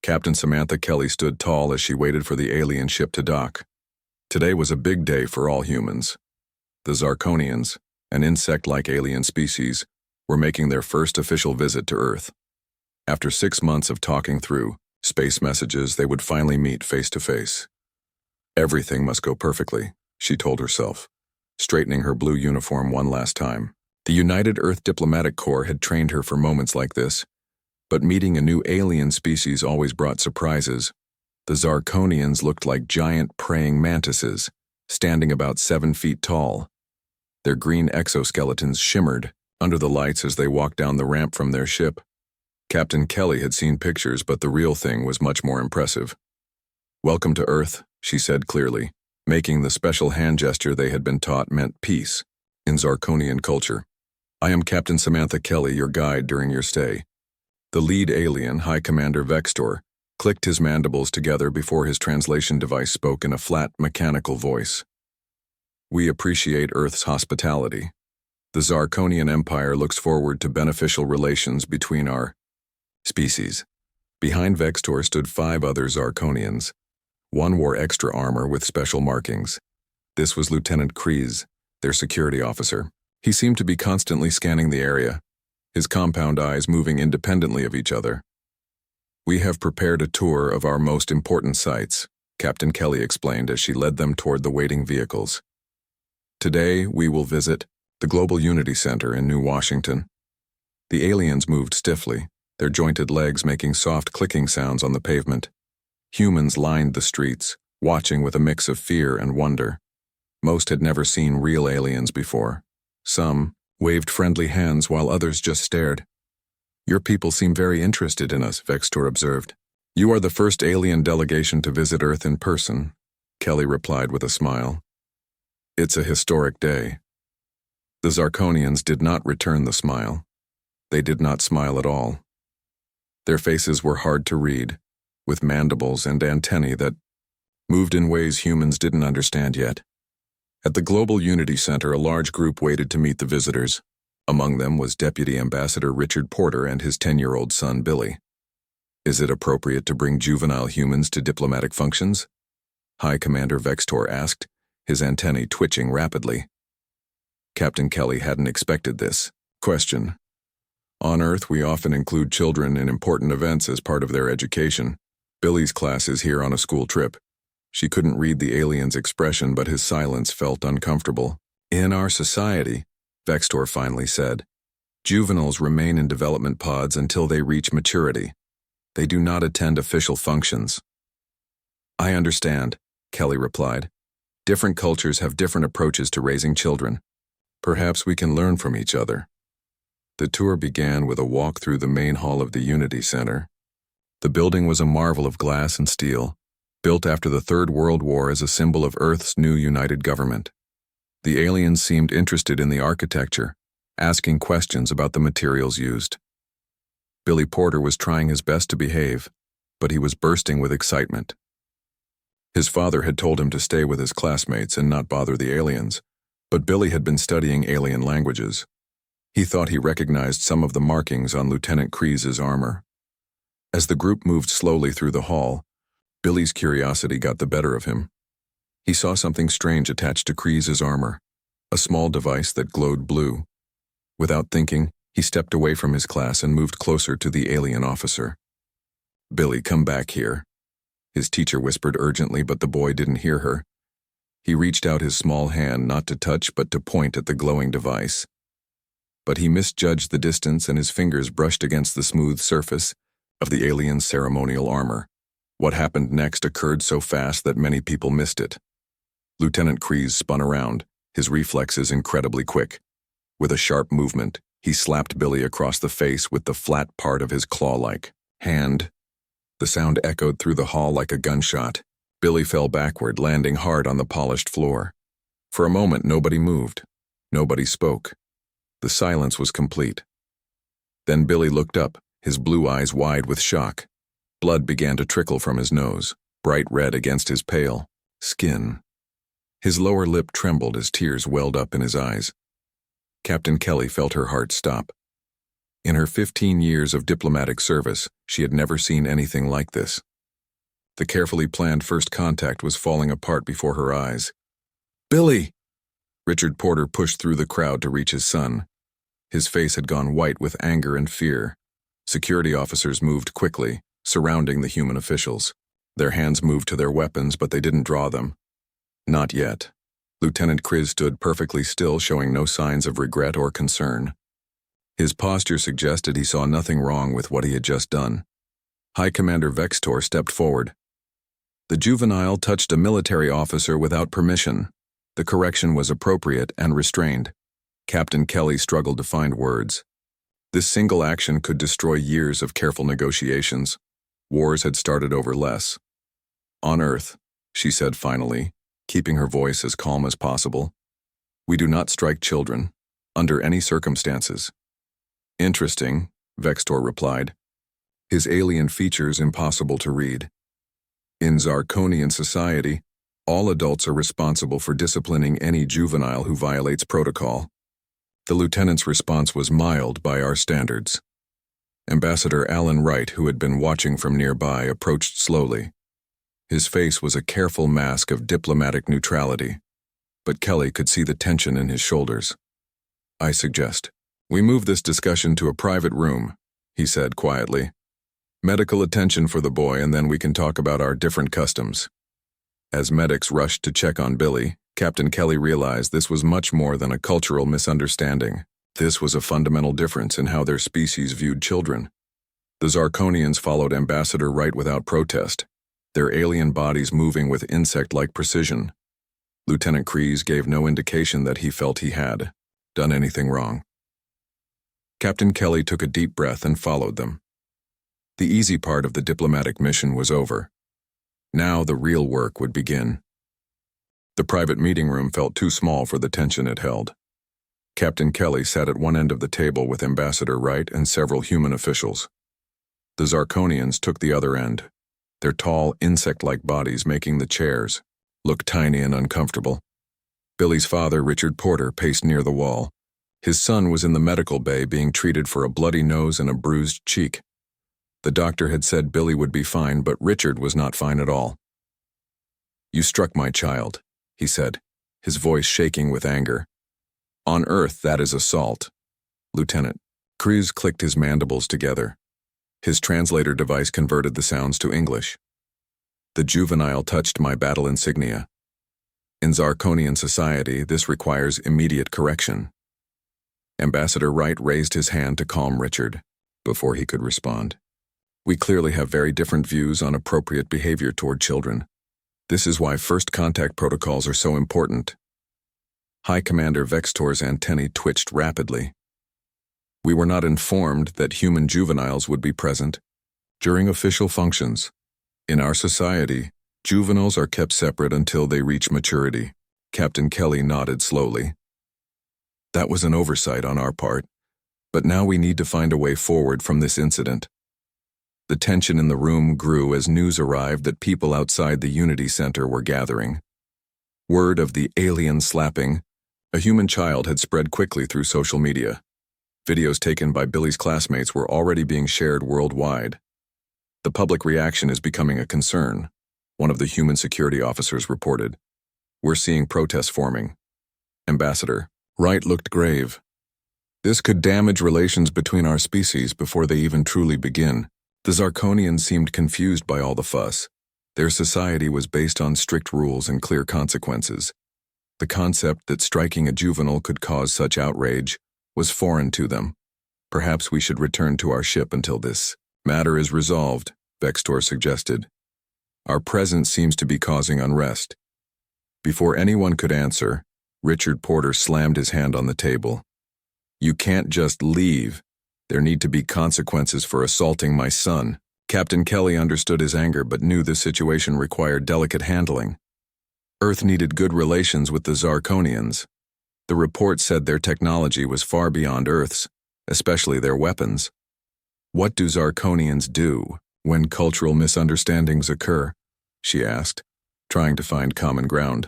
Captain Samantha Kelly stood tall as she waited for the alien ship to dock. Today was a big day for all humans. The Zarconians, an insect-like alien species, were making their first official visit to Earth. After 6 months of talking through space messages, they would finally meet face to face. Everything must go perfectly, she told herself, straightening her blue uniform one last time. The United Earth Diplomatic Corps had trained her for moments like this, but meeting a new alien species always brought surprises. The Zarconians looked like giant praying mantises, standing about 7 feet tall. Their green exoskeletons shimmered under the lights as they walked down the ramp from their ship. Captain Kelly had seen pictures, but the real thing was much more impressive. "Welcome to Earth," she said clearly, making the special hand gesture they had been taught meant peace in Zarconian culture. "I am Captain Samantha Kelly, your guide during your stay." The lead alien, High Commander Vextor, clicked his mandibles together before his translation device spoke in a flat, mechanical voice. "We appreciate Earth's hospitality. The Zarconian Empire looks forward to beneficial relations between our species." Behind Vextor stood 5 other Zarconians. One wore extra armor with special markings. This was Lieutenant Kreese, their security officer. He seemed to be constantly scanning the area, his compound eyes moving independently of each other. "We have prepared a tour of our most important sites," Captain Kelly explained as she led them toward the waiting vehicles. "Today, we will visit the Global Unity Center in New Washington." The aliens moved stiffly, their jointed legs making soft clicking sounds on the pavement. Humans lined the streets, watching with a mix of fear and wonder. Most had never seen real aliens before. Some waved friendly hands while others just stared. "Your people seem very interested in us," Vextor observed. "You are the first alien delegation to visit Earth in person," Kelly replied with a smile. "It's a historic day." The Zarconians did not return the smile. They did not smile at all. Their faces were hard to read, with mandibles and antennae that moved in ways humans didn't understand yet. At the Global Unity Center, a large group waited to meet the visitors. Among them was Deputy Ambassador Richard Porter and his 10-year-old son, Billy. "Is it appropriate to bring juvenile humans to diplomatic functions?" High Commander Vextor asked, his antennae twitching rapidly. Captain Kelly hadn't expected this question. "On Earth, we often include children in important events as part of their education. Billy's class is here on a school trip." She couldn't read the alien's expression, but his silence felt uncomfortable. "In our society," Vextor finally said, "juveniles remain in development pods until they reach maturity. They do not attend official functions." "I understand," Kelly replied. "Different cultures have different approaches to raising children. Perhaps we can learn from each other." The tour began with a walk through the main hall of the Unity Center. The building was a marvel of glass and steel, built after the Third World War as a symbol of Earth's new united government. The aliens seemed interested in the architecture, asking questions about the materials used. Billy Porter was trying his best to behave, but he was bursting with excitement. His father had told him to stay with his classmates and not bother the aliens, but Billy had been studying alien languages. He thought he recognized some of the markings on Lieutenant Kreese's armor. As the group moved slowly through the hall, Billy's curiosity got the better of him. He saw something strange attached to Kreese's armor, a small device that glowed blue. Without thinking, he stepped away from his class and moved closer to the alien officer. "Billy, come back here," his teacher whispered urgently, but the boy didn't hear her. He reached out his small hand not to touch but to point at the glowing device. But he misjudged the distance and his fingers brushed against the smooth surface of the alien's ceremonial armor. What happened next occurred so fast that many people missed it. Lieutenant Kreese spun around, his reflexes incredibly quick. With a sharp movement, he slapped Billy across the face with the flat part of his claw-like hand. The sound echoed through the hall like a gunshot. Billy fell backward, landing hard on the polished floor. For a moment, nobody moved. Nobody spoke. The silence was complete. Then Billy looked up, his blue eyes wide with shock. Blood began to trickle from his nose, bright red against his pale skin. His lower lip trembled as tears welled up in his eyes. Captain Kelly felt her heart stop. In her 15 years of diplomatic service, she had never seen anything like this. The carefully planned first contact was falling apart before her eyes. "Billy!" Richard Porter pushed through the crowd to reach his son. His face had gone white with anger and fear. Security officers moved quickly, surrounding the human officials. Their hands moved to their weapons, but they didn't draw them. Not yet. Lieutenant Kriz stood perfectly still, showing no signs of regret or concern. His posture suggested he saw nothing wrong with what he had just done. High Commander Vextor stepped forward. The juvenile touched a military officer without permission. The correction was appropriate and restrained. Captain Kelly struggled to find words. This single action could destroy years of careful negotiations. Wars had started over less. "On Earth," she said finally, keeping her voice as calm as possible, "we do not strike children, under any circumstances." "Interesting," Vextor replied, his alien features impossible to read. "In Zarconian society, all adults are responsible for disciplining any juvenile who violates protocol." The lieutenant's response was mild by our standards. Ambassador Alan Wright, who had been watching from nearby, approached slowly. His face was a careful mask of diplomatic neutrality, but Kelly could see the tension in his shoulders. "I suggest we move this discussion to a private room," he said quietly. "Medical attention for the boy, and then we can talk about our different customs." As medics rushed to check on Billy, Captain Kelly realized this was much more than a cultural misunderstanding. This was a fundamental difference in how their species viewed children. The Zarconians followed Ambassador Wright without protest, their alien bodies moving with insect-like precision. Lieutenant Kriz gave no indication that he felt he had done anything wrong. Captain Kelly took a deep breath and followed them. The easy part of the diplomatic mission was over. Now the real work would begin. The private meeting room felt too small for the tension it held. Captain Kelly sat at one end of the table with Ambassador Wright and several human officials. The Zarconians took the other end, their tall, insect-like bodies making the chairs look tiny and uncomfortable. Billy's father, Richard Porter, paced near the wall. His son was in the medical bay being treated for a bloody nose and a bruised cheek. The doctor had said Billy would be fine, but Richard was not fine at all. "You struck my child," he said, his voice shaking with anger. "On Earth, that is assault." "Lieutenant." Kriz clicked his mandibles together. His translator device converted the sounds to English. "The juvenile touched my battle insignia. In Zarconian society, this requires immediate correction." Ambassador Wright raised his hand to calm Richard before he could respond. "We clearly have very different views on appropriate behavior toward children. This is why first contact protocols are so important." High Commander Vextor's antennae twitched rapidly. "We were not informed that human juveniles would be present during official functions. In our society, juveniles are kept separate until they reach maturity." Captain Kelly nodded slowly. "That was an oversight on our part, but now we need to find a way forward from this incident." The tension in the room grew as news arrived that people outside the Unity Center were gathering. Word of the alien slapping a human child had spread quickly through social media. Videos taken by Billy's classmates were already being shared worldwide. "The public reaction is becoming a concern," one of the human security officers reported. "We're seeing protests forming." Ambassador Wright looked grave. "This could damage relations between our species before they even truly begin." The Zarconians seemed confused by all the fuss. Their society was based on strict rules and clear consequences. The concept that striking a juvenile could cause such outrage was foreign to them. "Perhaps we should return to our ship until this matter is resolved," Vextor suggested. "Our presence seems to be causing unrest." Before anyone could answer, Richard Porter slammed his hand on the table. "You can't just leave. There need to be consequences for assaulting my son." Captain Kelly understood his anger but knew this situation required delicate handling. Earth needed good relations with the Zarconians. The report said their technology was far beyond Earth's, especially their weapons. "What do Zarconians do when cultural misunderstandings occur?" she asked, trying to find common ground.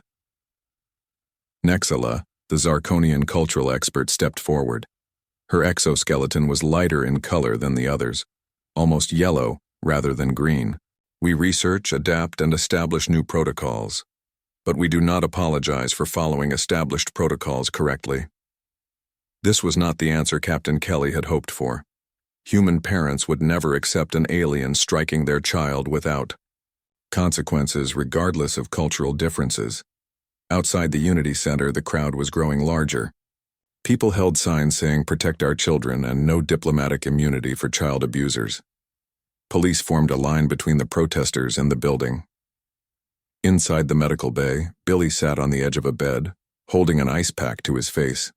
Nexala, the Zarconian cultural expert, stepped forward. Her exoskeleton was lighter in color than the others, almost yellow rather than green. We research, adapt, and establish new protocols, but we do not apologize for following established protocols correctly. This was not the answer Captain Kelly had hoped for. Human parents would never accept an alien striking their child without consequences regardless of cultural differences. Outside the Unity Center, the crowd was growing larger. People held signs saying "Protect our children" and "No diplomatic immunity for child abusers." Police formed a line between the protesters and the building. Inside the medical bay, Billy sat on the edge of a bed, holding an ice pack to his face.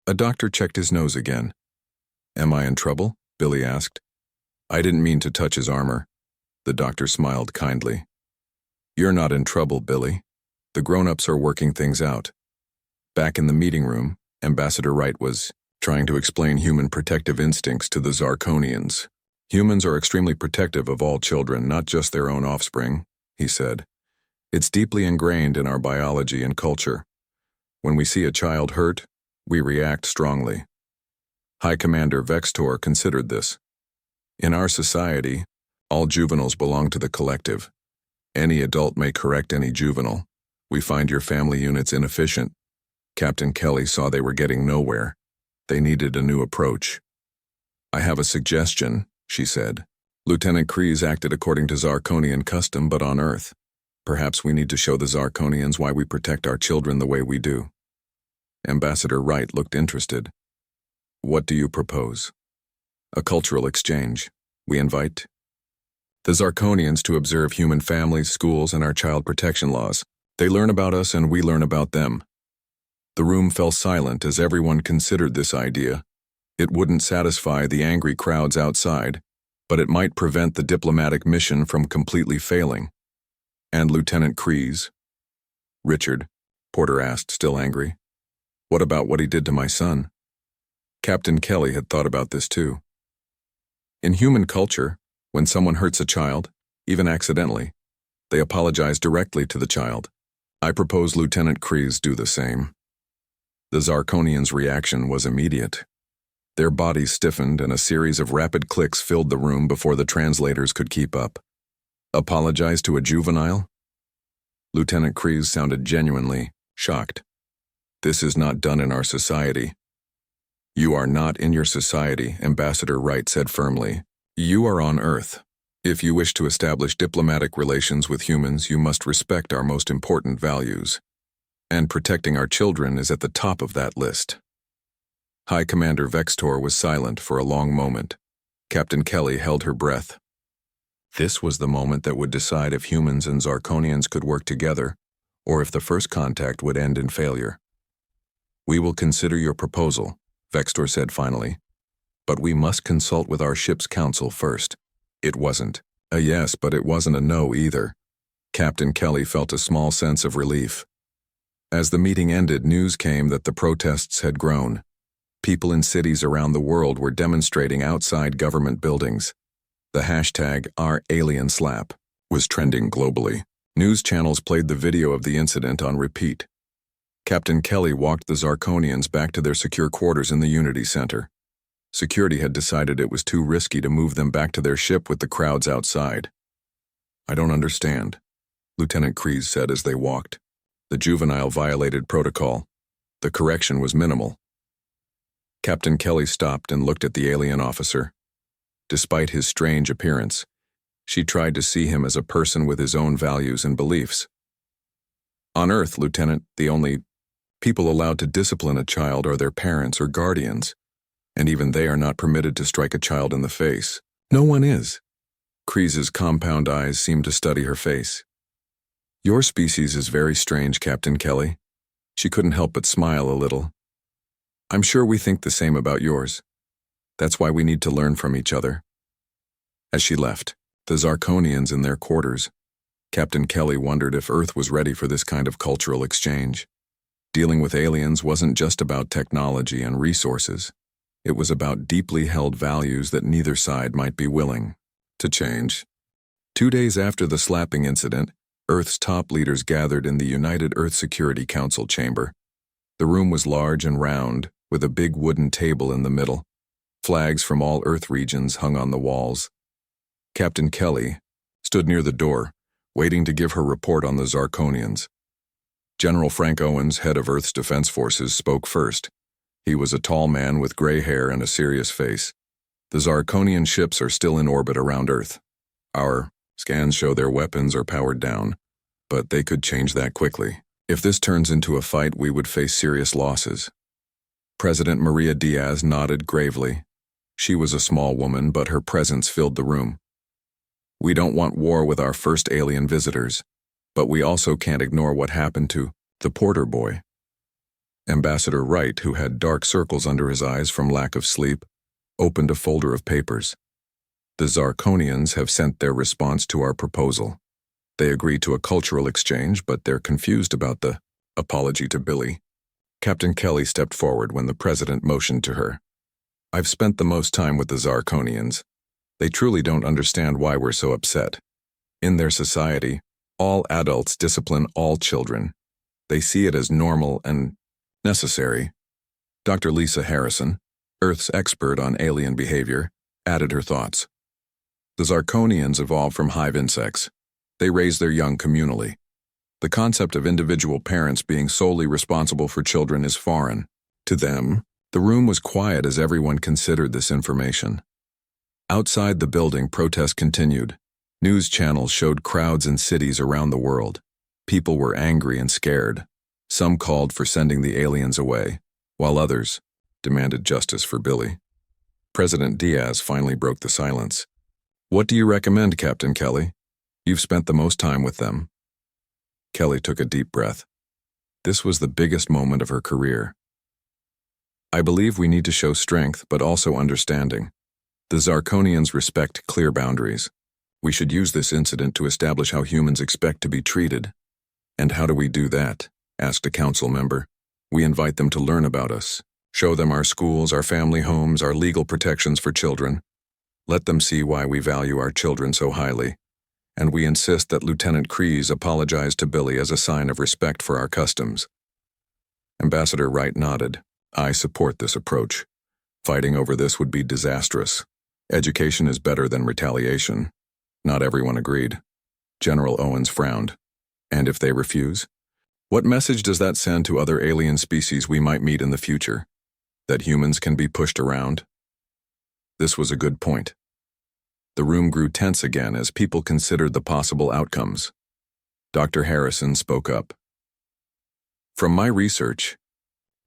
A doctor checked his nose again. "Am I in trouble?" Billy asked. "I didn't mean to touch his armor." The doctor smiled kindly. "You're not in trouble, Billy. The grown-ups are working things out." Back in the meeting room, Ambassador Wright was trying to explain human protective instincts to the Zarconians. "Humans are extremely protective of all children, not just their own offspring," he said. "It's deeply ingrained in our biology and culture. When we see a child hurt, we react strongly." High Commander Vextor considered this. "In our society, all juveniles belong to the collective. Any adult may correct any juvenile. We find your family units inefficient." Captain Kelly saw they were getting nowhere. They needed a new approach. "I have a suggestion," she said. "Lieutenant Kreese acted according to Zarconian custom, but on Earth. Perhaps we need to show the Zarconians why we protect our children the way we do." Ambassador Wright looked interested. "What do you propose?" "A cultural exchange. We invite the Zarconians to observe human families, schools, and our child protection laws. They learn about us and we learn about them." The room fell silent as everyone considered this idea. It wouldn't satisfy the angry crowds outside, but it might prevent the diplomatic mission from completely failing. "And Lieutenant Kreese?" "Richard," Porter asked, still angry. "What about what he did to my son?" Captain Kelly had thought about this too. In human culture, when someone hurts a child, even accidentally, they apologize directly to the child. I propose Lieutenant Kreese do the same. The Zarconians' reaction was immediate. Their bodies stiffened and a series of rapid clicks filled the room before the translators could keep up. Apologize to a juvenile? Lieutenant Kreese sounded genuinely shocked. "This is not done in our society." "You are not in your society," Ambassador Wright said firmly. "You are on Earth. If you wish to establish diplomatic relations with humans, you must respect our most important values. And protecting our children is at the top of that list." High Commander Vextor was silent for a long moment. Captain Kelly held her breath. This was the moment that would decide if humans and Zarconians could work together, or if the first contact would end in failure. "We will consider your proposal," Vextor said finally. "But we must consult with our ship's council first." It wasn't a yes, but it wasn't a no either. Captain Kelly felt a small sense of relief. As the meeting ended, news came that the protests had grown. People in cities around the world were demonstrating outside government buildings. The hashtag #OurAlienSlap was trending globally. News channels played the video of the incident on repeat. Captain Kelly walked the Zarconians back to their secure quarters in the Unity Center. Security had decided it was too risky to move them back to their ship with the crowds outside. "I don't understand," Lieutenant Kreese said as they walked. The juvenile violated protocol. The correction was minimal. Captain Kelly stopped and looked at the alien officer. Despite his strange appearance, she tried to see him as a person with his own values and beliefs. "On Earth, Lieutenant, the only people allowed to discipline a child are their parents or guardians, and even they are not permitted to strike a child in the face. No one is." Kreese's compound eyes seemed to study her face. "Your species is very strange, Captain Kelly." She couldn't help but smile a little. "I'm sure we think the same about yours. That's why we need to learn from each other." As she left, the Zarconians in their quarters, Captain Kelly wondered if Earth was ready for this kind of cultural exchange. Dealing with aliens wasn't just about technology and resources. It was about deeply held values that neither side might be willing to change. 2 days after the slapping incident, Earth's top leaders gathered in the United Earth Security Council chamber. The room was large and round, with a big wooden table in the middle. Flags from all Earth regions hung on the walls. Captain Kelly stood near the door, waiting to give her report on the Zarconians. General Frank Owens, head of Earth's defense forces, spoke first. He was a tall man with gray hair and a serious face. The Zarconian ships are still in orbit around Earth. Our scans show their weapons are powered down, but they could change that quickly. If this turns into a fight, we would face serious losses. President Maria Diaz nodded gravely. She was a small woman, but her presence filled the room. We don't want war with our first alien visitors, but we also can't ignore what happened to the Porter boy. Ambassador Wright, who had dark circles under his eyes from lack of sleep, opened a folder of papers. The Zarconians have sent their response to our proposal. They agree to a cultural exchange, but they're confused about the apology to Billy. Captain Kelly stepped forward when the president motioned to her. I've spent the most time with the Zarconians. They truly don't understand why we're so upset. In their society, all adults discipline all children. They see it as normal and necessary. Dr. Lisa Harrison, Earth's expert on alien behavior, added her thoughts. The Zarconians evolved from hive insects. They raise their young communally. The concept of individual parents being solely responsible for children is foreign. To them, the room was quiet as everyone considered this information. Outside the building, protests continued. News channels showed crowds in cities around the world. People were angry and scared. Some called for sending the aliens away, while others demanded justice for Billy. President Diaz finally broke the silence. What do you recommend, Captain Kelly? You've spent the most time with them. Kelly took a deep breath. This was the biggest moment of her career. I believe we need to show strength, but also understanding. The Zarconians respect clear boundaries. We should use this incident to establish how humans expect to be treated. And how do we do that? Asked a council member. We invite them to learn about us. Show them our schools, our family homes, our legal protections for children. Let them see why we value our children so highly. And we insist that Lieutenant Kreese apologize to Billy as a sign of respect for our customs. Ambassador Wright nodded. I support this approach. Fighting over this would be disastrous. Education is better than retaliation. Not everyone agreed. General Owens frowned. And if they refuse? What message does that send to other alien species we might meet in the future? That humans can be pushed around? This was a good point. The room grew tense again as people considered the possible outcomes. Dr. Harrison spoke up. From my research,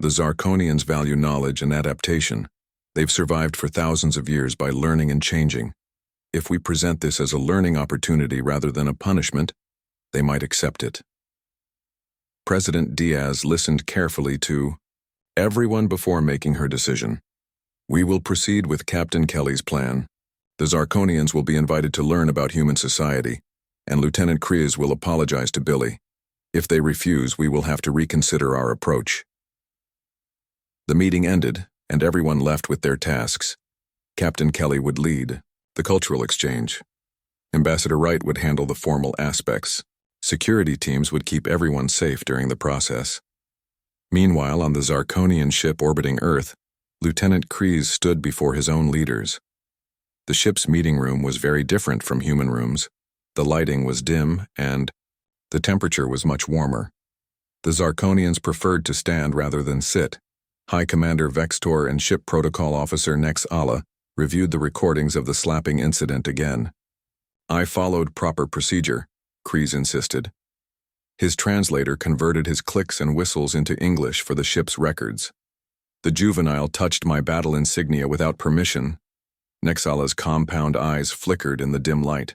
the Zarconians value knowledge and adaptation. They've survived for thousands of years by learning and changing. If we present this as a learning opportunity rather than a punishment, they might accept it. President Diaz listened carefully to everyone before making her decision. We will proceed with Captain Kelly's plan. The Zarconians will be invited to learn about human society, and Lieutenant Kreese will apologize to Billy. If they refuse, we will have to reconsider our approach. The meeting ended, and everyone left with their tasks. Captain Kelly would lead the cultural exchange. Ambassador Wright would handle the formal aspects. Security teams would keep everyone safe during the process. Meanwhile, on the Zarconian ship orbiting Earth, Lieutenant Kreese stood before his own leaders. The ship's meeting room was very different from human rooms. The lighting was dim, and the temperature was much warmer. The Zarconians preferred to stand rather than sit. High Commander Vextor and Ship Protocol Officer Nex Alla reviewed the recordings of the slapping incident again. I followed proper procedure, Kreese insisted. His translator converted his clicks and whistles into English for the ship's records. The juvenile touched my battle insignia without permission. Nexala's compound eyes flickered in the dim light.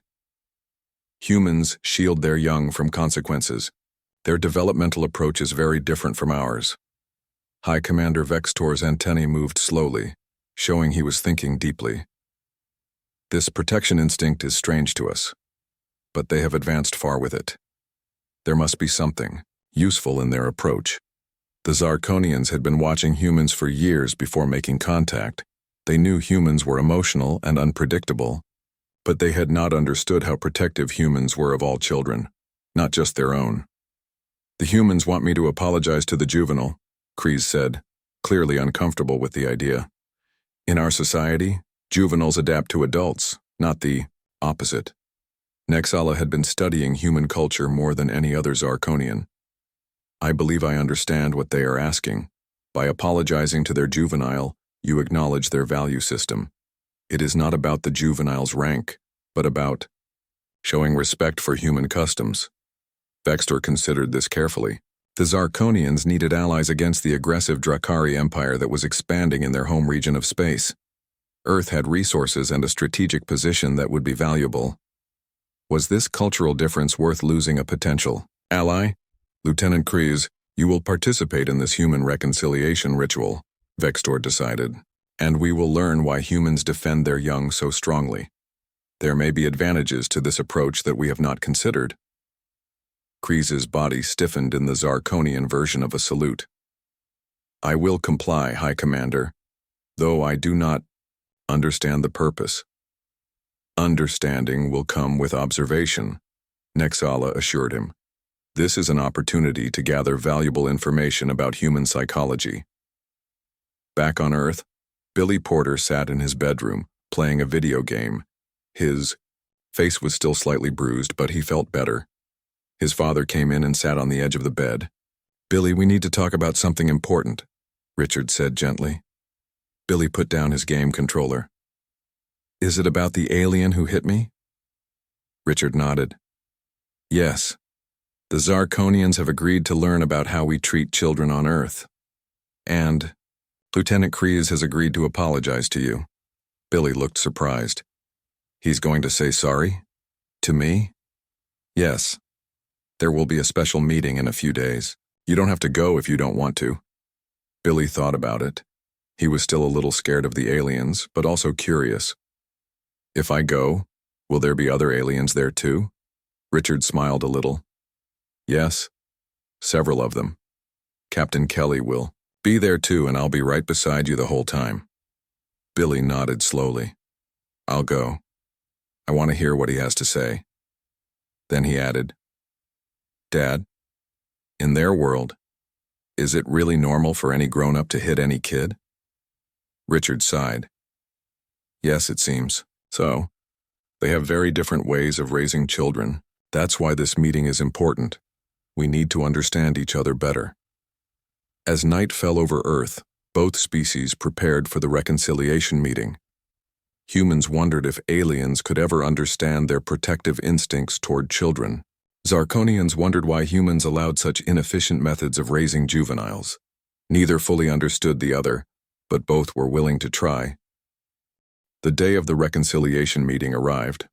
Humans shield their young from consequences. Their developmental approach is very different from ours. High Commander Vextor's antennae moved slowly, showing he was thinking deeply. This protection instinct is strange to us, but they have advanced far with it. There must be something useful in their approach. The Zarconians had been watching humans for years before making contact. They knew humans were emotional and unpredictable, but they had not understood how protective humans were of all children, not just their own. The humans want me to apologize to the juvenile, Kreese said. clearly uncomfortable with the idea. In our society, juveniles adapt to adults, not the opposite. Nexala had been studying human culture more than any other Zarconian. I believe I understand what they are asking. By apologizing to their juvenile, you acknowledge their value system. It is not about the juvenile's rank, but about showing respect for human customs. Vextor considered this carefully. The Zarconians needed allies against the aggressive Drakari Empire that was expanding in their home region of space. Earth had resources and a strategic position that would be valuable. Was this cultural difference worth losing a potential ally? Lieutenant Kryze, you will participate in this human reconciliation ritual, Vextor decided, and we will learn why humans defend their young so strongly. There may be advantages to this approach that we have not considered. Kryze's body stiffened in the Zarconian version of a salute. I will comply, High Commander, though I do not understand the purpose. Understanding will come with observation, Nexala assured him. This is an opportunity to gather valuable information about human psychology. Back on Earth, Billy Porter sat in his bedroom, playing a video game. His face was still slightly bruised, but he felt better. His father came in and sat on the edge of the bed. Billy, we need to talk about something important, Richard said gently. Billy put down his game controller. Is it about the alien who hit me? Richard nodded. Yes. The Zarconians have agreed to learn about how we treat children on Earth. And Lieutenant Kryze has agreed to apologize to you. Billy looked surprised. He's going to say sorry? To me? Yes. There will be a special meeting in a few days. You don't have to go if you don't want to. Billy thought about it. He was still a little scared of the aliens, but also curious. If I go, will there be other aliens there too? Richard smiled a little. Yes, several of them. Captain Kelly will be there too, and I'll be right beside you the whole time. Billy nodded slowly. I'll go. I want to hear what he has to say. Then he added, Dad, in their world, is it really normal for any grown-up to hit any kid? Richard sighed. Yes, it seems. So, they have very different ways of raising children. That's why this meeting is important. We need to understand each other better. As night fell over Earth, both species prepared for the reconciliation meeting. Humans wondered if aliens could ever understand their protective instincts toward children. Zarconians wondered why humans allowed such inefficient methods of raising juveniles. Neither fully understood the other, but both were willing to try. The day of the reconciliation meeting arrived.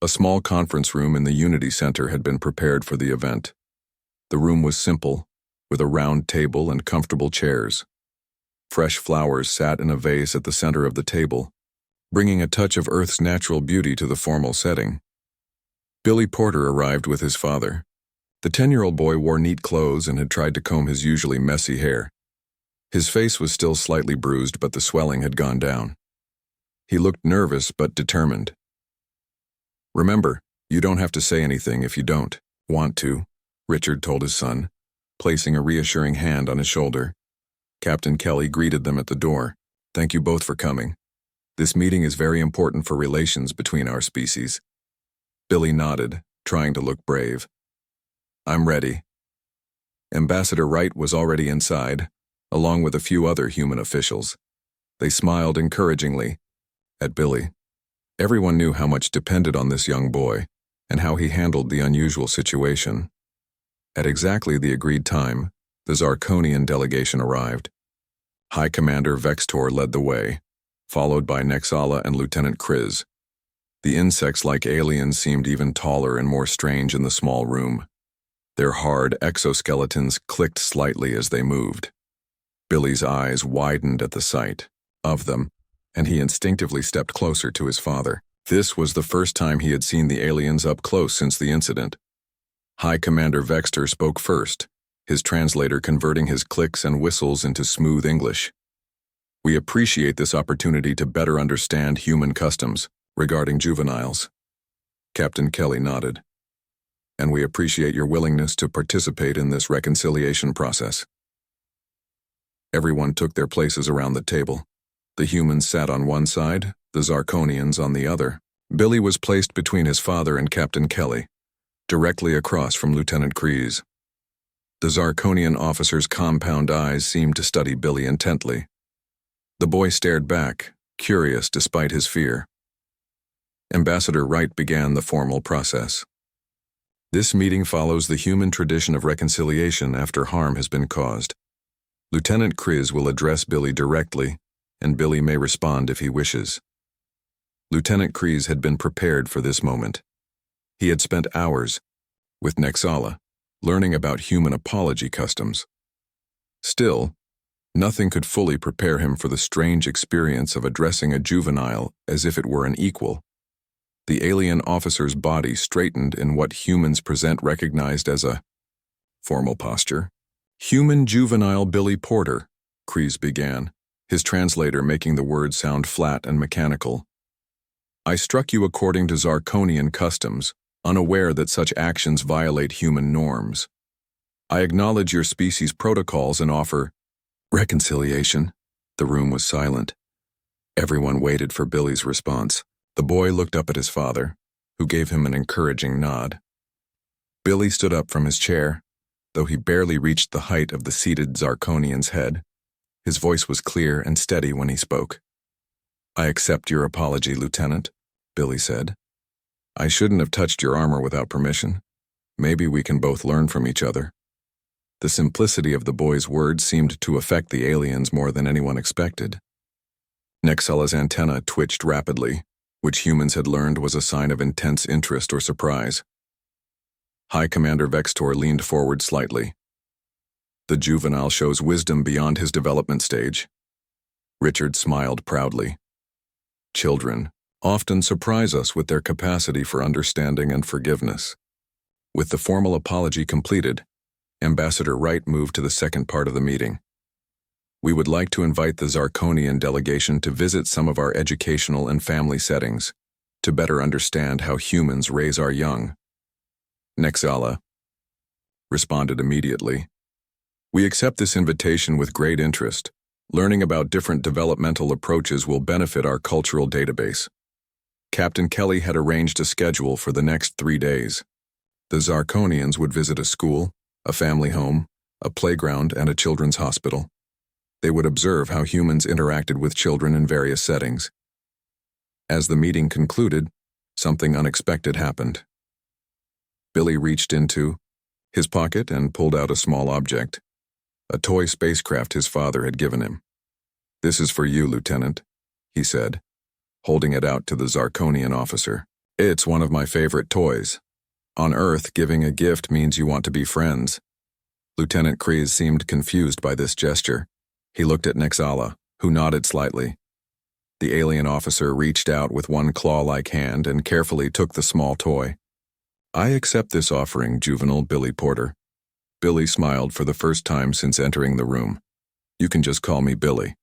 A small conference room in the Unity Center had been prepared for the event. The room was simple, with a round table and comfortable chairs. Fresh flowers sat in a vase at the center of the table, bringing a touch of Earth's natural beauty to the formal setting. Billy Porter arrived with his father. The 10-year-old boy wore neat clothes and had tried to comb his usually messy hair. His face was still slightly bruised, but the swelling had gone down. He looked nervous but determined. Remember, you don't have to say anything if you don't want to, Richard told his son, placing a reassuring hand on his shoulder. Captain Kelly greeted them at the door. Thank you both for coming. This meeting is very important for relations between our species. Billy nodded, trying to look brave. I'm ready. Ambassador Wright was already inside, along with a few other human officials. They smiled encouragingly at Billy. Everyone knew how much depended on this young boy, and how he handled the unusual situation. At exactly the agreed time, the Zarconian delegation arrived. High Commander Vextor led the way, followed by Nexala and Lieutenant Kryze. The insects-like aliens seemed even taller and more strange in the small room. Their hard exoskeletons clicked slightly as they moved. Billy's eyes widened at the sight of them, and he instinctively stepped closer to his father. This was the first time he had seen the aliens up close since the incident. High Commander Vextor spoke first, his translator converting his clicks and whistles into smooth English. We appreciate this opportunity to better understand human customs regarding juveniles. Captain Kelly nodded. And we appreciate your willingness to participate in this reconciliation process. Everyone took their places around the table. The humans sat on one side, the Zarconians on the other. Billy was placed between his father and Captain Kelly, directly across from Lieutenant Kreese. The Zarconian officer's compound eyes seemed to study Billy intently. The boy stared back, curious despite his fear. Ambassador Wright began the formal process. This meeting follows the human tradition of reconciliation after harm has been caused. Lieutenant Kreese will address Billy directly, and Billy may respond if he wishes. Lieutenant Kreese had been prepared for this moment. He had spent hours, with Nexala, learning about human apology customs. Still, nothing could fully prepare him for the strange experience of addressing a juvenile as if it were an equal. The alien officer's body straightened in what humans present recognized as a formal posture. "Human juvenile Billy Porter," Kreese began, his translator making the words sound flat and mechanical. "I struck you according to Zarconian customs, unaware that such actions violate human norms. I acknowledge your species' protocols and offer reconciliation." The room was silent. Everyone waited for Billy's response. The boy looked up at his father, who gave him an encouraging nod. Billy stood up from his chair, though he barely reached the height of the seated Zarconian's head. His voice was clear and steady when he spoke. "I accept your apology, Lieutenant," Billy said. "I shouldn't have touched your armor without permission. Maybe we can both learn from each other." The simplicity of the boy's words seemed to affect the aliens more than anyone expected. Nexala's antenna twitched rapidly, which humans had learned was a sign of intense interest or surprise. High Commander Vextor leaned forward slightly. "The juvenile shows wisdom beyond his development stage." Richard smiled proudly. "Children often surprise us with their capacity for understanding and forgiveness." With the formal apology completed, Ambassador Wright moved to the second part of the meeting. "We would like to invite the Zarconian delegation to visit some of our educational and family settings, to better understand how humans raise our young." Nexala responded immediately. "We accept this invitation with great interest. Learning about different developmental approaches will benefit our cultural database." Captain Kelly had arranged a schedule for the next 3 days. The Zarconians would visit a school, a family home, a playground, and a children's hospital. They would observe how humans interacted with children in various settings. As the meeting concluded, something unexpected happened. Billy reached into his pocket and pulled out a small object, a toy spacecraft his father had given him. "This is for you, Lieutenant," he said, holding it out to the Zarconian officer. "It's one of my favorite toys. On Earth, giving a gift means you want to be friends." Lieutenant Kreese seemed confused by this gesture. He looked at Nexala, who nodded slightly. The alien officer reached out with one claw-like hand and carefully took the small toy. "I accept this offering, juvenile Billy Porter." Billy smiled for the first time since entering the room. "You can just call me Billy."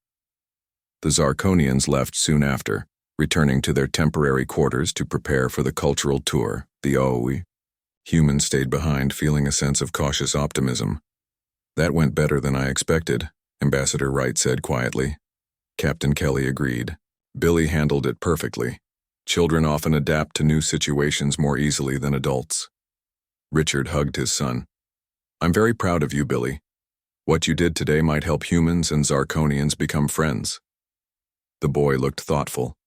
The Zarconians left soon after, returning to their temporary quarters to prepare for the cultural tour, the OOE. Humans stayed behind, feeling a sense of cautious optimism. "That went better than I expected," Ambassador Wright said quietly. Captain Kelly agreed. "Billy handled it perfectly. Children often adapt to new situations more easily than adults." Richard hugged his son. "I'm very proud of you, Billy. What you did today might help humans and Zarconians become friends." The boy looked thoughtful.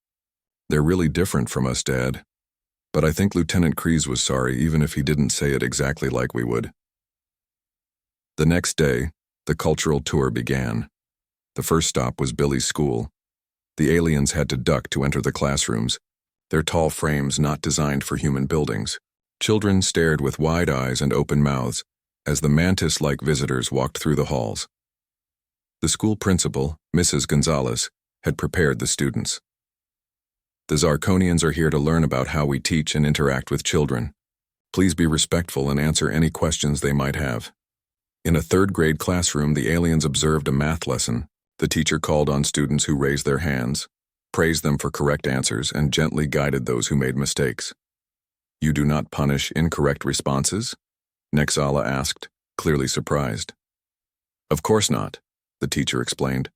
"They're really different from us, Dad. But I think Lieutenant Kreese was sorry even if he didn't say it exactly like we would." The next day, the cultural tour began. The first stop was Billy's school. The aliens had to duck to enter the classrooms, their tall frames not designed for human buildings. Children stared with wide eyes and open mouths as the mantis-like visitors walked through the halls. The school principal, Mrs. Gonzalez, had prepared the students. "The Zarconians are here to learn about how we teach and interact with children. Please be respectful and answer any questions they might have." In a third-grade classroom, the aliens observed a math lesson. The teacher called on students who raised their hands, praised them for correct answers, and gently guided those who made mistakes. "You do not punish incorrect responses?" Nexala asked, clearly surprised. "Of course not. the teacher explained.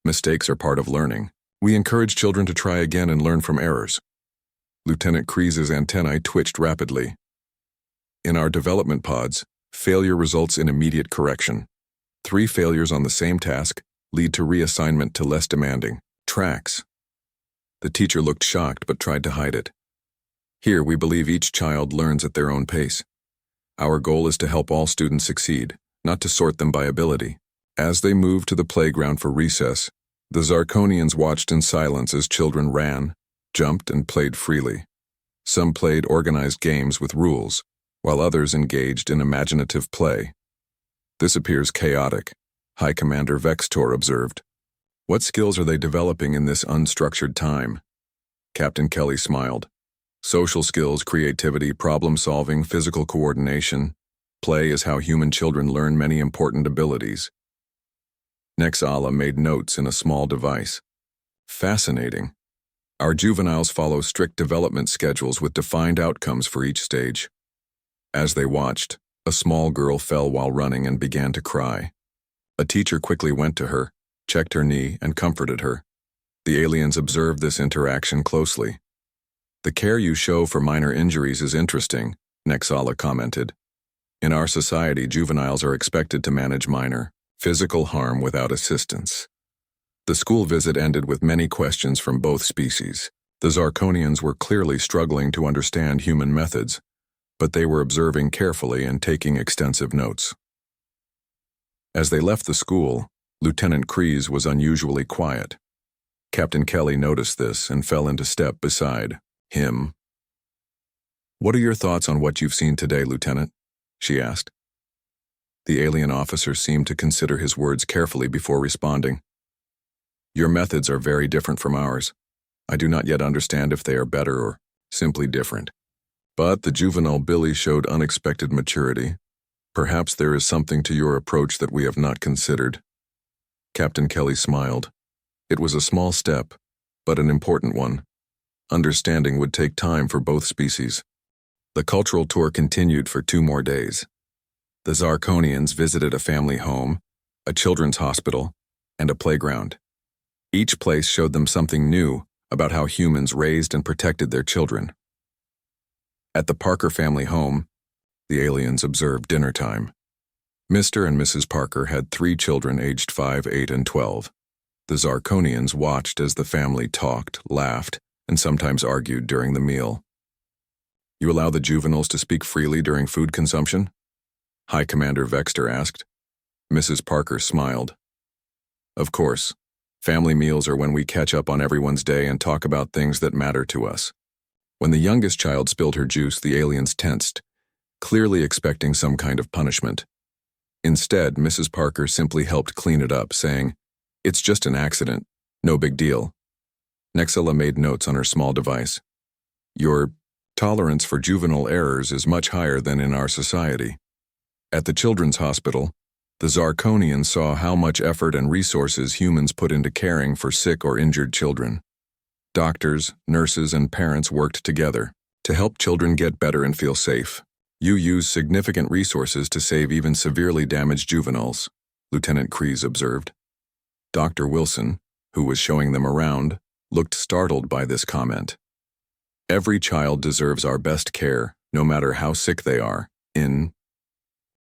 Mistakes are part of learning. We encourage children to try again and learn from errors. Lieutenant Kreese's antennae twitched rapidly. In our development pods, failure results in immediate correction. 3 failures on the same task lead to reassignment to less demanding tracks. The teacher looked shocked but tried to hide it. Here, we believe each child learns at their own pace. Our goal is to help all students succeed, not to sort them by ability. As they moved to the playground for recess, the Zarconians watched in silence as children ran, jumped, and played freely. Some played organized games with rules, while others engaged in imaginative play. This appears chaotic, High Commander Vextor observed. What skills are they developing in this unstructured time? Captain Kelly smiled. Social skills, creativity, problem-solving, physical coordination. Play is how human children learn many important abilities. Nexala made notes in a small device. Fascinating. Our juveniles follow strict development schedules with defined outcomes for each stage. As they watched, a small girl fell while running and began to cry. A teacher quickly went to her, checked her knee, and comforted her. The aliens observed this interaction closely. The care you show for minor injuries is interesting, Nexala commented. In our society, juveniles are expected to manage minor physical harm without assistance. The school visit ended with many questions from both species. The Zarconians were clearly struggling to understand human methods, but they were observing carefully and taking extensive notes. As they left the school, Lieutenant Kreese was unusually quiet. Captain Kelly noticed this and fell into step beside him. "What are your thoughts on what you've seen today, Lieutenant?" she asked. The alien officer seemed to consider his words carefully before responding. "Your methods are very different from ours. I do not yet understand if they are better or simply different. But the juvenile Billy showed unexpected maturity. Perhaps there is something to your approach that we have not considered." Captain Kelly smiled. It was a small step, but an important one. Understanding would take time for both species. The cultural tour continued for 2 more days. The Zarconians visited a family home, a children's hospital, and a playground. Each place showed them something new about how humans raised and protected their children. At the Parker family home, the aliens observed dinner time. Mr. and Mrs. Parker had 3 children aged 5, 8, and 12. The Zarconians watched as the family talked, laughed, and sometimes argued during the meal. "You allow the juveniles to speak freely during food consumption?" High Commander Vextor asked. Mrs. Parker smiled. "Of course. Family meals are when we catch up on everyone's day and talk about things that matter to us." When the youngest child spilled her juice, the aliens tensed, clearly expecting some kind of punishment. Instead, Mrs. Parker simply helped clean it up, saying, "It's just an accident. No big deal." Nexala made notes on her small device. "Your tolerance for juvenile errors is much higher than in our society." At the children's hospital, the Zarconians saw how much effort and resources humans put into caring for sick or injured children. Doctors, nurses, and parents worked together to help children get better and feel safe. "You use significant resources to save even severely damaged juveniles," Lieutenant Kreese observed. Dr. Wilson, who was showing them around, looked startled by this comment. "Every child deserves our best care, no matter how sick they are. In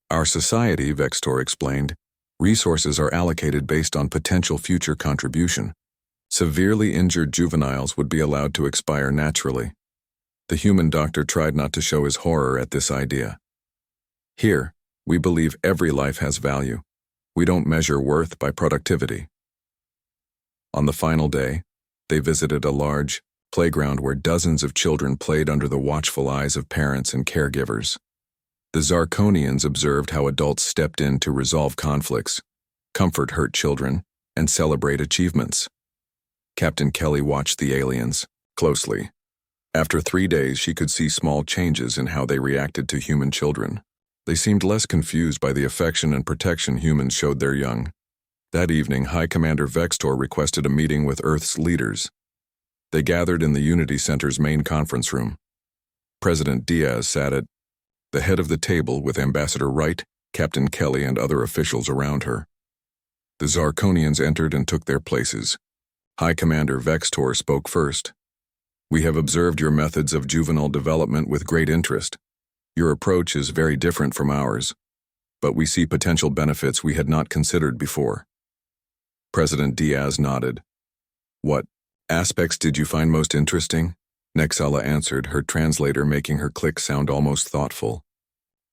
our society," Vextor explained, "resources are allocated based on potential future contribution. Severely injured juveniles would be allowed to expire naturally." The human doctor tried not to show his horror at this idea. "Here, we believe every life has value. We don't measure worth by productivity." On the final day, they visited a large playground where dozens of children played under the watchful eyes of parents and caregivers. The Zarconians observed how adults stepped in to resolve conflicts, comfort hurt children, and celebrate achievements. Captain Kelly watched the aliens closely. After 3 days, she could see small changes in how they reacted to human children. They seemed less confused by the affection and protection humans showed their young. That evening, High Commander Vextor requested a meeting with Earth's leaders. They gathered in the Unity Center's main conference room. President Diaz sat at the head of the table with Ambassador Wright, Captain Kelly, and other officials around her. The Zarconians entered and took their places. High Commander Vextor spoke first. "We have observed your methods of juvenile development with great interest. Your approach is very different from ours, but we see potential benefits we had not considered before." President Diaz nodded. "What aspects did you find most interesting?" Nexala answered, her translator making her click sound almost thoughtful.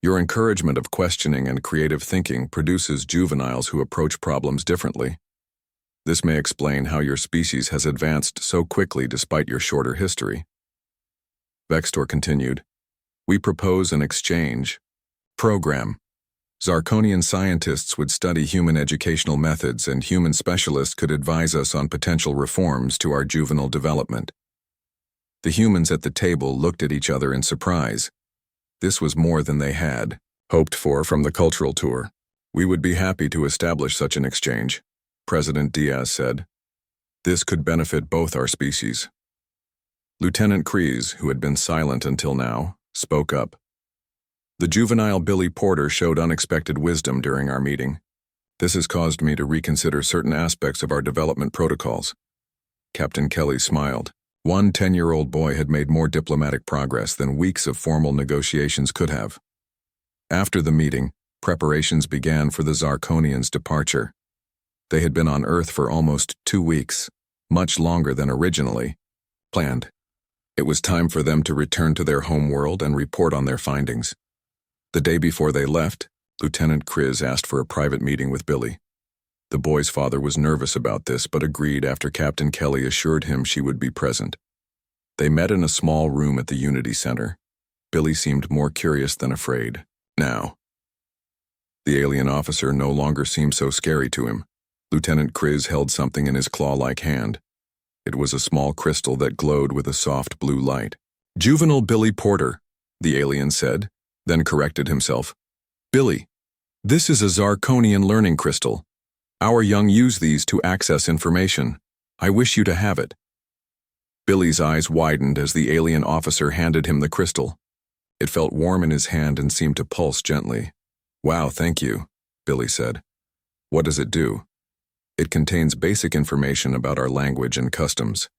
"Your encouragement of questioning and creative thinking produces juveniles who approach problems differently. This may explain how your species has advanced so quickly despite your shorter history." Vextor continued, "We propose an exchange program. Zarconian scientists would study human educational methods, and human specialists could advise us on potential reforms to our juvenile development." The humans at the table looked at each other in surprise. This was more than they had hoped for from the cultural tour. "We would be happy to establish such an exchange," President Diaz said. "This could benefit both our species." Lieutenant Kreese, who had been silent until now, spoke up. "The juvenile Billy Porter showed unexpected wisdom during our meeting. This has caused me to reconsider certain aspects of our development protocols." Captain Kelly smiled. One 10-year-old boy had made more diplomatic progress than weeks of formal negotiations could have. After the meeting, preparations began for the Zarconians' departure. They had been on Earth for almost 2 weeks, much longer than originally planned. It was time for them to return to their home world and report on their findings. The day before they left, Lieutenant Kreese asked for a private meeting with Billy. The boy's father was nervous about this, but agreed after Captain Kelly assured him she would be present. They met in a small room at the Unity Center. Billy seemed more curious than afraid. Now, the alien officer no longer seemed so scary to him. Lieutenant Kreese held something in his claw-like hand. It was a small crystal that glowed with a soft blue light. "Juvenile Billy Porter," the alien said, then corrected himself. "Billy, this is a Zarconian learning crystal. Our young use these to access information. I wish you to have it." Billy's eyes widened as the alien officer handed him the crystal. It felt warm in his hand and seemed to pulse gently. "Wow, thank you," Billy said. "What does it do?" "It contains basic information about our language and customs.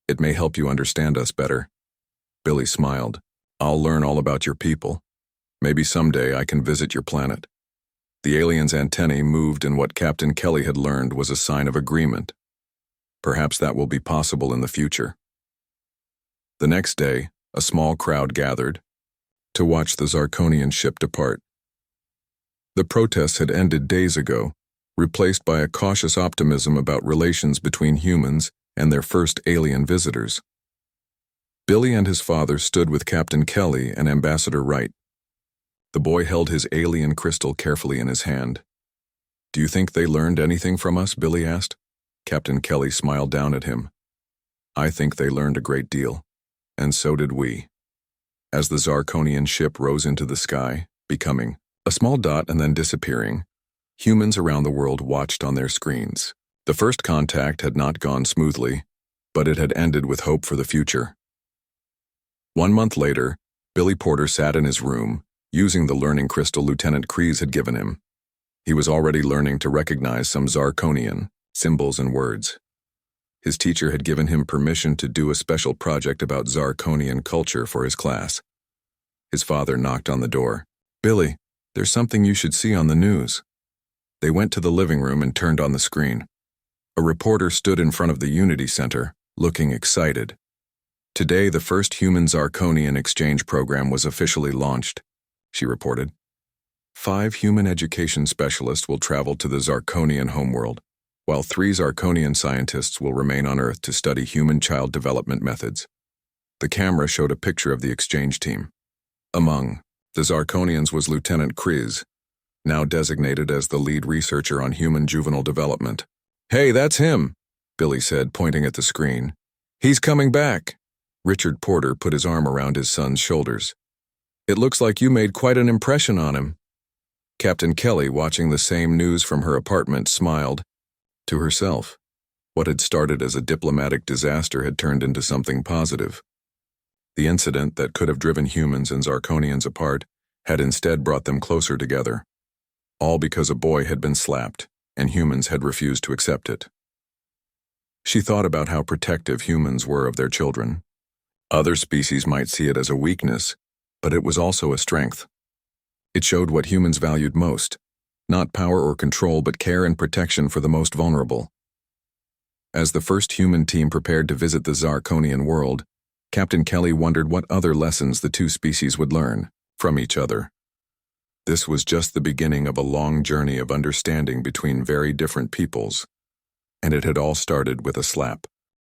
It may help you understand us better." Billy smiled. "I'll learn all about your people. Maybe someday I can visit your planet." The alien's antennae moved, and what Captain Kelly had learned was a sign of agreement. Perhaps that will be possible in the future. The next day, a small crowd gathered to watch the Zarconian ship depart. The protests had ended days ago, replaced by a cautious optimism about relations between humans and their first alien visitors. Billy and his father stood with Captain Kelly and Ambassador Wright. The boy held his alien crystal carefully in his hand. "Do you think they learned anything from us?" Billy asked. Captain Kelly smiled down at him. "I think they learned a great deal, and so did we." As the Zarconian ship rose into the sky, becoming a small dot and then disappearing, humans around the world watched on their screens. The first contact had not gone smoothly, but it had ended with hope for the future. 1 month later, Billy Porter sat in his room, using the learning crystal Lieutenant Kreese had given him. He was already learning to recognize some Zarconian symbols and words. His teacher had given him permission to do a special project about Zarconian culture for his class. His father knocked on the door. "Billy, there's something you should see on the news." They went to the living room and turned on the screen. A reporter stood in front of the Unity Center, looking excited. "Today, the first human Zarconian exchange program was officially launched," she reported. 5 human education specialists will travel to the Zarconian homeworld, while 3 Zarconian scientists will remain on Earth to study human child development methods. The camera showed a picture of the exchange team. Among the Zarconians was Lieutenant Kreese, now designated as the lead researcher on human juvenile development. "Hey, that's him," Billy said, pointing at the screen. "He's coming back." Richard Porter put his arm around his son's shoulders. "It looks like you made quite an impression on him." Captain Kelly, watching the same news from her apartment, smiled. To herself, what had started as a diplomatic disaster had turned into something positive. The incident that could have driven humans and Zarconians apart had instead brought them closer together. All because a boy had been slapped. and humans had refused to accept it. She thought about how protective humans were of their children. Other species might see it as a weakness, but it was also a strength. It showed what humans valued most, not power or control, but care and protection for the most vulnerable. As the first human team prepared to visit the Zarconian world, Captain Kelly wondered what other lessons the two species would learn from each other. This was just the beginning of a long journey of understanding between very different peoples, and it had all started with a slap.